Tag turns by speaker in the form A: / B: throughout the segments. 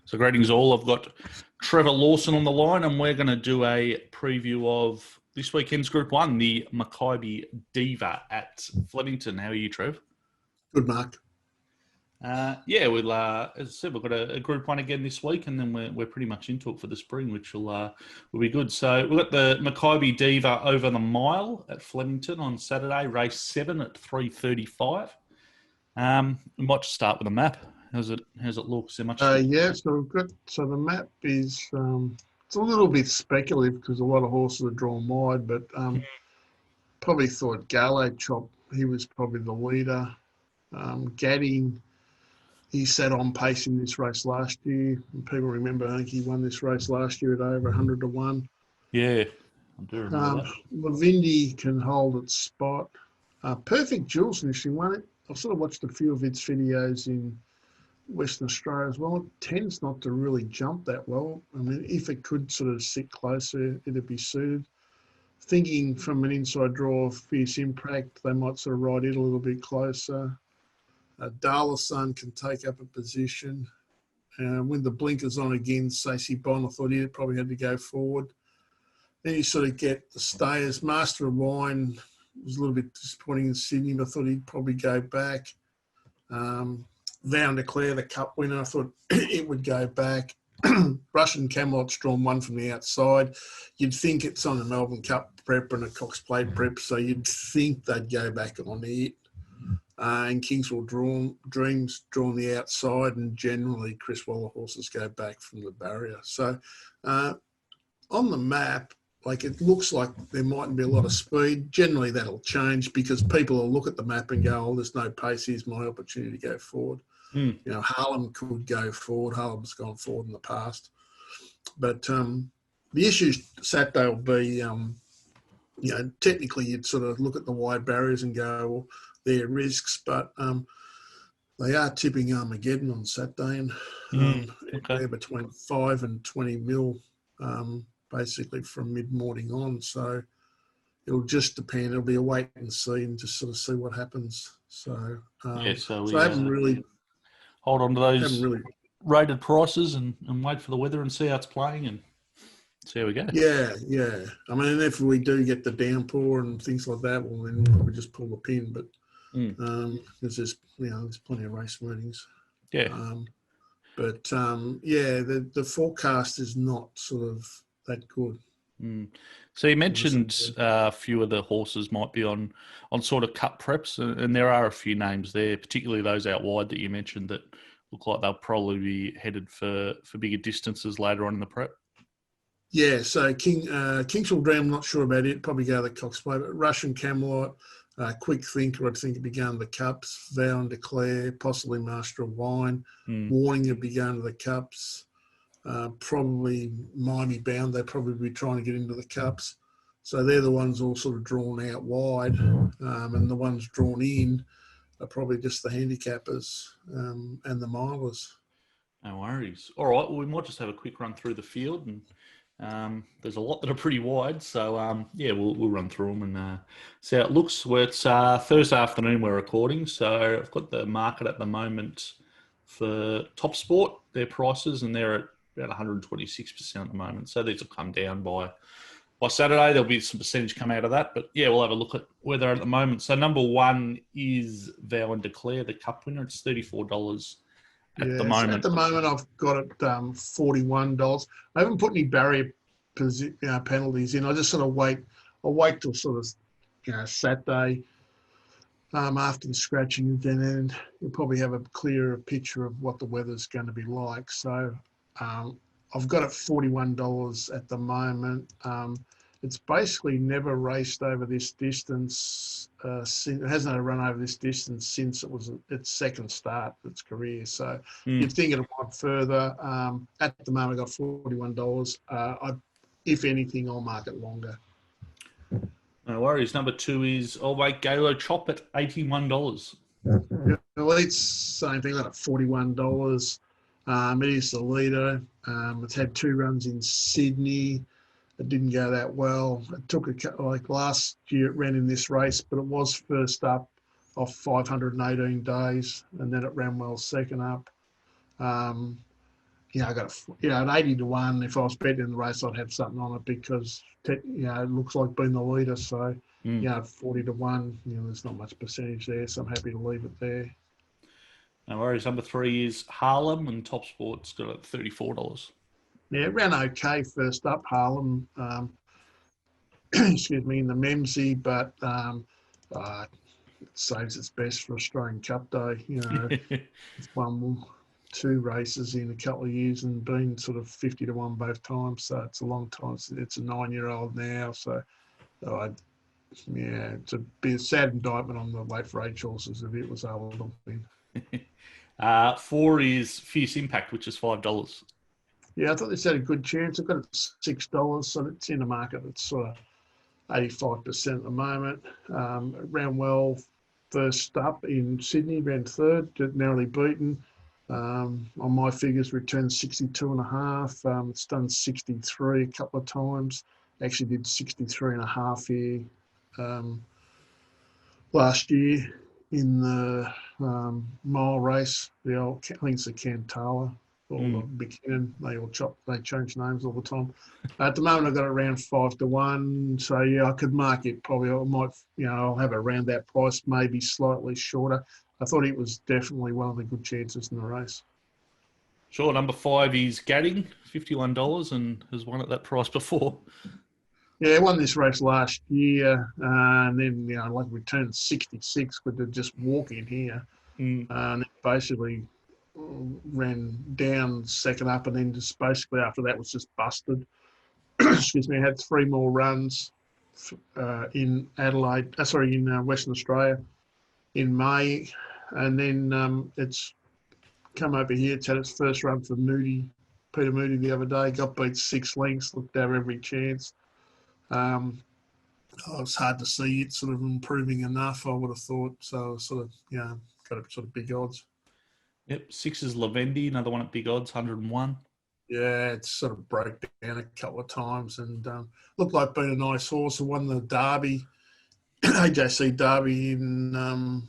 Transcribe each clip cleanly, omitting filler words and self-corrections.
A: So greetings all. I've got Trevor Lawson on the line, and we're going to do a preview of this weekend's Group 1, the Makybe Diva at Flemington. How are you, Trev?
B: Good, Mark.
A: We'll, as I said, we've got a Group 1 again this week, and then we're pretty much into it for the spring, which will be good. So we've got the Makybe Diva over the mile at Flemington on Saturday, race 7 at 3:35. We might just start with a map. How's it look? Is there much?
B: So the map is it's a little bit speculative because a lot of horses are drawn wide, but probably thought Gallo Chop, he was probably the leader. Gadding, he sat on pace in this race last year. And people remember, I think he won this race last year at over 100 to 1.
A: Yeah, I do remember that.
B: Lavindi can hold its spot. Perfect Jules initially won it. I've sort of watched a few of its videos in Western Australia as well. It tends not to really jump that well. I mean, if it could sort of sit closer, it'd be suited. Thinking from an inside draw of Fierce Impact, they might sort of ride it a little bit closer. Lawson can take up a position. When the blinkers on again, Stacey Bond, I thought he probably had to go forward. Then you sort of get the stayers. Master of Wine was a little bit disappointing in Sydney, but I thought he'd probably go back. Vow and Declare, the Cup winner, I thought it would go back. Russian Camelot's drawn one from the outside. You'd think it's on a Melbourne Cup prep and a Cox Plate prep, so you'd think they'd go back on it. And Kingswell Dreams drawn the outside, and generally Chris Waller horses go back from the barrier. So on the map, it looks like there mightn't be a lot of speed. Generally, that'll change because people will look at the map and go, oh, there's no pace. Here's my opportunity to go forward. You know, Harlem could go forward. Harlem's gone forward in the past. But the issue Saturday will be, technically you'd sort of look at the wide barriers and go, well, they're risks, but they are tipping Armageddon on Saturday, and they're between 5 and 20 mil, basically from mid-morning on. So it'll just depend. It'll be a wait and see and just sort of see what happens. So, so I haven't really...
A: Hold on to those rated prices and wait for the weather and see how it's playing and see how we go.
B: Yeah. I mean, if we do get the downpour and things like that, well, then we just pull the pin. But because there's plenty of race meetings.
A: Yeah.
B: The forecast is not sort of that good.
A: So you mentioned a few of the horses might be on sort of cup preps, and there are a few names there, particularly those out wide that you mentioned that look like they'll probably be headed for bigger distances later on in the prep.
B: Yeah, so Kingswell Dream, I'm not sure about it. Probably go to the Cox Plate, but Russian Camelot, Quick Thinker, I think it'd be going to the Cups. Vow and Declare, possibly Master of Wine. Warning would be going to the Cups. Probably Miami Bound, they'd probably be trying to get into the Cups. So they're the ones all sort of drawn out wide, and the ones drawn in are probably just the handicappers and the milers.
A: No worries. All right, well, we might just have a quick run through the field, and there's a lot that are pretty wide. So, we'll run through them and see how it looks. It's Thursday afternoon we're recording, so I've got the market at the moment for TopSport, their prices, and they're at about 126% at the moment. So these will come down by Saturday. There'll be some percentage come out of that. But, we'll have a look at where they're at the moment. So number one is Vow and Declare, the Cup winner. It's $34 at the moment.
B: At the moment, I've got it $41. I haven't put any barrier penalties in. I just sort of wait. I'll wait till sort of Saturday after the scratching event, and you'll probably have a clearer picture of what the weather's going to be like. So I've got it $41 at the moment. It's basically never raced over this distance. It hasn't had a run over this distance since it was its second start of its career. So you'd think it'll run further. At the moment, I've got $41. If anything, I'll mark it longer.
A: No worries. Number two is Gallo Chop at $81.
B: Well, it's same thing. I got it $41. It is the leader. It's had 2 runs in Sydney. It didn't go that well. It took last year it ran in this race, but it was first up off 518 days, and then it ran well second up. I got at 80 to 1. If I was betting in the race, I'd have something on it because it looks like being the leader. So at 40 to 1, there's not much percentage there. So I'm happy to leave it there.
A: No worries. Number 3 is Harlem, and TopSport's got it at $34.
B: Yeah, it ran okay first up, Harlem. Excuse me, in the Memsey, but it saves its best for Australian Cup Day. It's won 2 races in a couple of years and been sort of 50 to 1 both times. So it's a long time. It's a 9-year-old now. So it's a sad indictment on the weight for age horses if it was able to win.
A: 4 is Fierce Impact, which is $5.
B: Yeah, I thought this had a good chance. I've got it at $6, so it's in the market. It's sort of 85% at the moment. It ran well first up in Sydney, ran third, narrowly beaten. On my figures, returned 62.5. It's done 63 a couple of times. Actually did 63.5 here last year in the mile race. I think it's the Cantala or the Buchanan. They change names all the time. At the moment, I've got it around 5 to 1. So I could mark it probably. I might, I'll have it around that price, maybe slightly shorter. I thought it was definitely one of the good chances in the race.
A: Sure. Number 5 is Gadding, $51, and has won at that price before.
B: Yeah, won this race last year, and then returned 66 with just walk in here, and it basically ran down second up, and then just basically after that was just busted. Excuse me. Had 3 more runs in Adelaide. In Western Australia in May, and then it's come over here. It's had its first run for Peter Moody the other day. Got beat 6 lengths. Looked to have every chance. It's hard to see it sort of improving enough, I would have thought. So sort of, got it sort of big odds.
A: Yep. 6 is Lavendi, another one at big odds, 101.
B: Yeah, it sort of broke down a couple of times and looked like being a nice horse. It won the Derby, AJC Derby in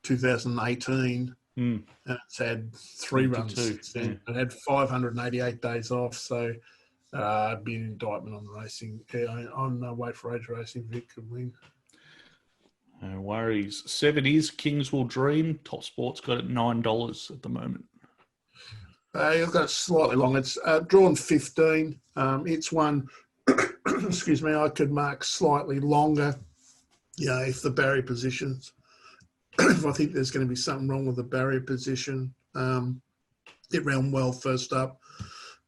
B: 2018. And it's had 3 runs since then. It had 588 days off, so be an indictment on the racing, on weight for age racing. Vic could win.
A: No worries. 7 is Kingswell Dream. TopSport's got it $9 at the moment.
B: I've got it slightly long. It's drawn 15. It's one, excuse me, I could mark slightly longer, if the barrier positions, if I think there's going to be something wrong with the barrier position. It ran well first up,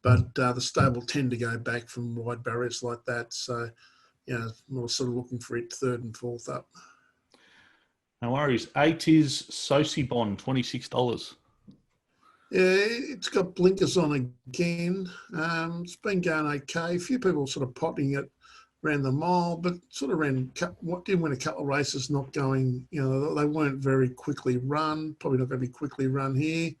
B: but the stable tend to go back from wide barriers like that. So, we're sort of looking for it 3rd and 4th up.
A: No worries. 8 is Sosi Bond, $26.
B: Yeah, it's got blinkers on again. It's been going okay. A few people sort of potting it around the mile, but sort of did win a couple of races, not going, they weren't very quickly run, probably not going to be quickly run here.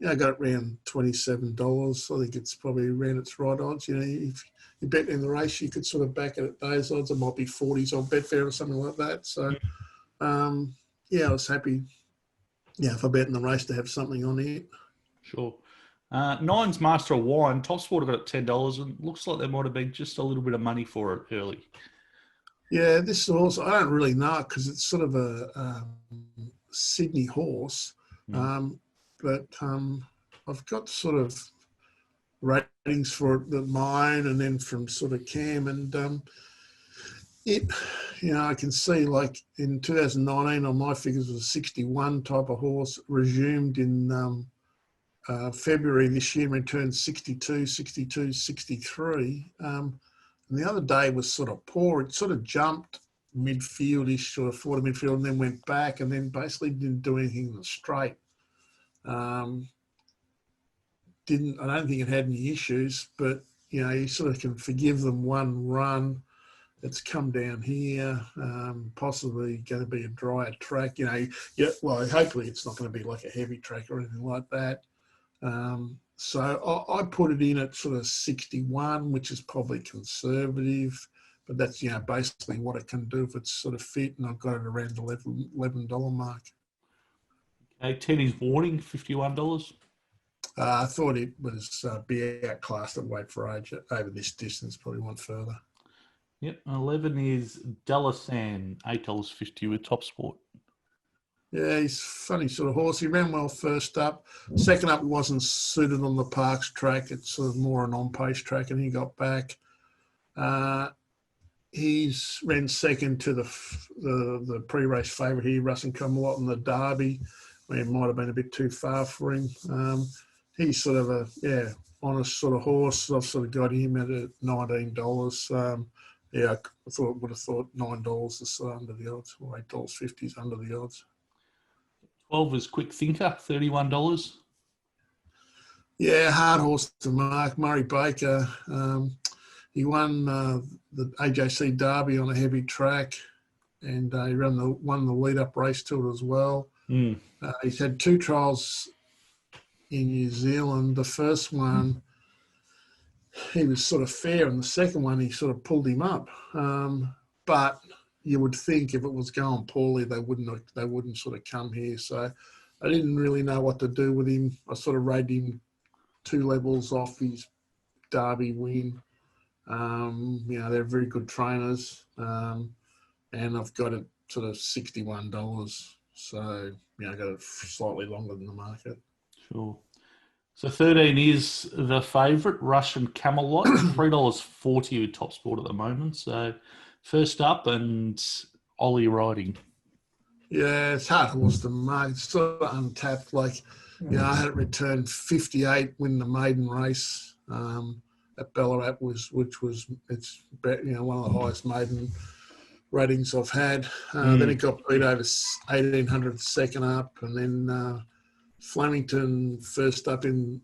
B: I got it around $27. I think it's probably around its right odds. If you bet in the race, you could sort of back it at those odds. It might be 40s on Betfair or something like that. So, I was happy, if I bet in the race to have something on it.
A: Sure. 9's Master of Wine. TopSport have got it $10, and looks like there might have been just a little bit of money for it early.
B: Yeah, this horse, I don't really know because it's sort of a Sydney horse. But I've got sort of ratings for mine and then from sort of Cam, and I can see like in 2019 on my figures was a 61 type of horse, resumed in February this year, returned 62, 62, 63. And the other day was sort of poor. It sort of jumped midfieldish, sort of forward midfield, and then went back and then basically didn't do anything in the straight. I don't think it had any issues, but you sort of can forgive them one run. It's come down here, possibly going to be a drier track. Hopefully it's not going to be like a heavy track or anything like that. So I put it in at sort of 61, which is probably conservative, but that's basically what it can do if it's sort of fit, and I've got it around the $11 mark.
A: Okay, 10 is Warning, $51.
B: I thought it was be outclassed at weight for age over this distance, probably went further.
A: Yep, 11 is Delasan, $8.50 with TopSport.
B: Yeah, he's a funny sort of horse. He ran well first up. Second up, he wasn't suited on the Parks track. It's sort of more an on-pace track, and he got back. He's ran second to the pre-race favourite here, Russ and Camelot in the Derby, where it might have been a bit too far for him. He's sort of a, honest sort of horse. I've sort of got him at $19. I would have thought $9 is under the odds, or $8.50 is under the odds.
A: 12 is Quick Thinker, $31.
B: Yeah, hard horse to mark. Murray Baker. He won the AJC Derby on a heavy track, and he won the lead-up race to it as well. He's had 2 trials in New Zealand. The first one, he was sort of fair, and the second one, he sort of pulled him up. But you would think if it was going poorly, they wouldn't sort of come here. So I didn't really know what to do with him. I sort of rated him 2 levels off his Derby win. They're very good trainers, and I've got it sort of $61. So, I got it slightly longer than the market.
A: Sure. So 13 is the favourite, Russian Camelot, $3.40 with TopSport at the moment. So first up and Ollie riding.
B: Yeah, it's hard horse to mark. It's sort of untapped. I had it return 58, win the maiden race at Ballarat, it's one of the highest maiden ratings I've had. Then it got beat over 1800 second up, and then Flemington first up didn't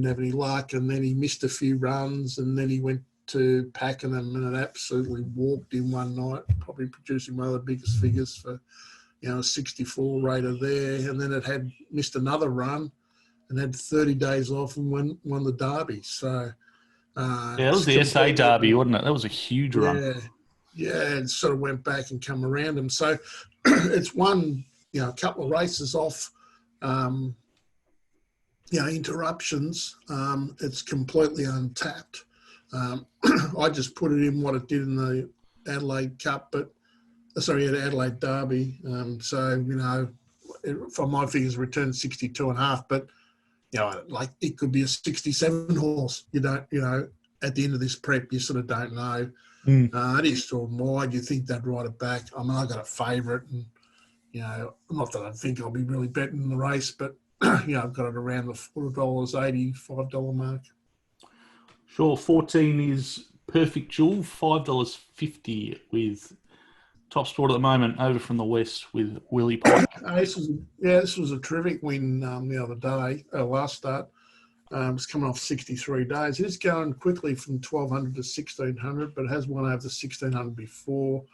B: have any luck, and then he missed a few runs, and then he went to Pakenham and it absolutely walked in one night, probably producing one of the biggest figures for a 64 rater there, and then it had missed another run and had 30 days off and won the Derby. So
A: it was the SA Derby, wasn't it? That was a huge run.
B: Yeah, it sort of went back and come around him. So it's won, a couple of races off, interruptions. It's completely untapped. I just put it in what it did in the Adelaide Cup, Adelaide Derby. From my figures, returned 62.5, but it could be a 67 horse. You don't, at the end of this prep, you sort of don't know. It is still wide. You think they'd ride it back. I mean, I got a favourite, and not that I think I'll be really betting the race, but I've got it around the $4.80, $5 mark.
A: Sure. 14 is Perfect Jewel, $5.50 with TopSport at the moment, over from the west with Willie Pike.
B: This was a terrific win the other day, last start. It's coming off 63 days. It's going quickly from 1,200 to 1,600, but it has won over the 1,600 before,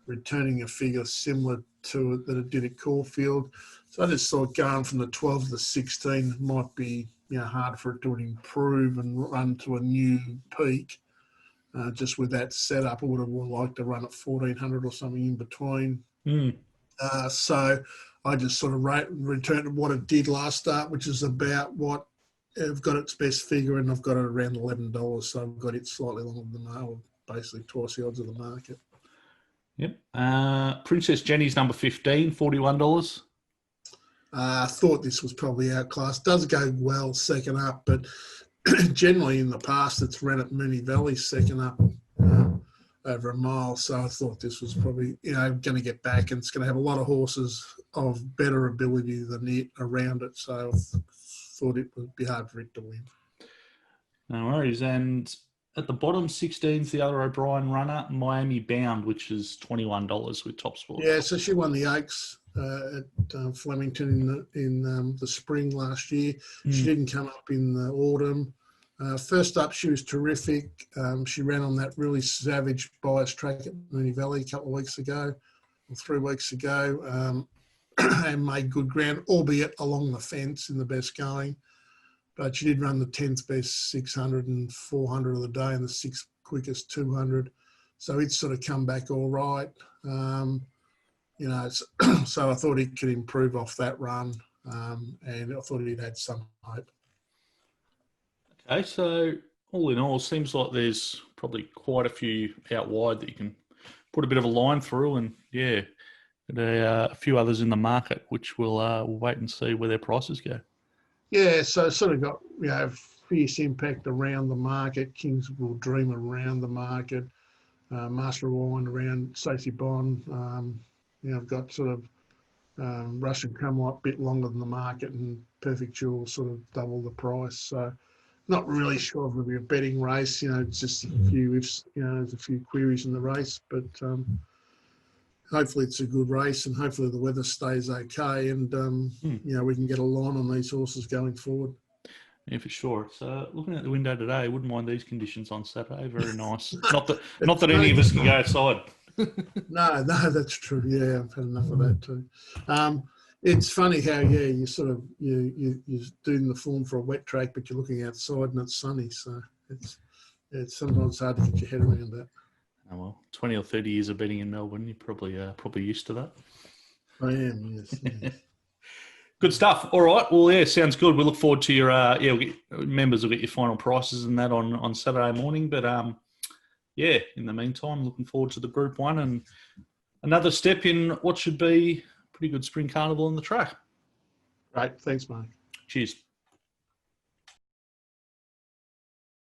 B: returning a figure similar to it that it did at Caulfield. So I just thought going from the 12 to the 16 might be hard for it to improve and run to a new peak. Just with that setup, I would have liked to run at 1,400 or something in between. So I just sort of returned to what it did last start, which is about what I've got its best figure, and I've got it around $11. So I've got it slightly longer than that, basically twice the odds of the market.
A: Yep. Princess Jenny's number 15, $41.
B: I thought this was probably outclassed. Does go well second up, but generally in the past it's ran at Moonee Valley second up over a mile. So I thought this was probably, going to get back, and it's going to have a lot of horses of better ability than it around it. So I thought it would be hard for it to win.
A: No worries. And at the bottom, 16's the other O'Brien runner, Miami Bound, which is $21 with TopSport.
B: Yeah, so she won the Oaks at Flemington in the spring last year. She didn't come up in the autumn. First up, she was terrific. She ran on that really savage bias track at Moonee Valley a couple of weeks ago, or 3 weeks ago, and made good ground, albeit along the fence in the best going. But she did run the 10th best 600 and 400 of the day and the 6th quickest 200. So it's sort of come back all right. So I thought it could improve off that run, and I thought it had some hope.
A: Okay, so all in all, seems like there's probably quite a few out wide that you can put a bit of a line through, and yeah, there are a few others in the market, which we'll wait and see where their prices go.
B: Yeah, so sort of got fierce impact around the market. Kings will dream around the market. Master of Wine around Stacey Bond. I've got sort of Russian Camelot a bit longer than the market, and Perfect Jewel sort of double the price. So not really sure if it'll be a betting race. It's just a few ifs. There's a few queries in the race, but hopefully it's a good race, and hopefully the weather stays okay, and we can get a line on these horses going forward.
A: Yeah, for sure. So looking at the window today, wouldn't mind these conditions on Saturday. Very nice. Not that any of us can go outside.
B: No, that's true. Yeah, I've had enough of that too. It's funny how you sort of you're doing the form for a wet track, but you're looking outside and it's sunny. So it's sometimes hard to get your head around that.
A: Oh, well, 20 or 30 years of betting in Melbourne, you're probably used to that.
B: I am, yes.
A: Good stuff. All right. Well, yeah, sounds good. We look forward to your members will get your final prices and that on Saturday morning. But in the meantime, looking forward to the Group 1 and another step in what should be a pretty good spring carnival on the track.
B: Great. Thanks, Mark.
A: Cheers.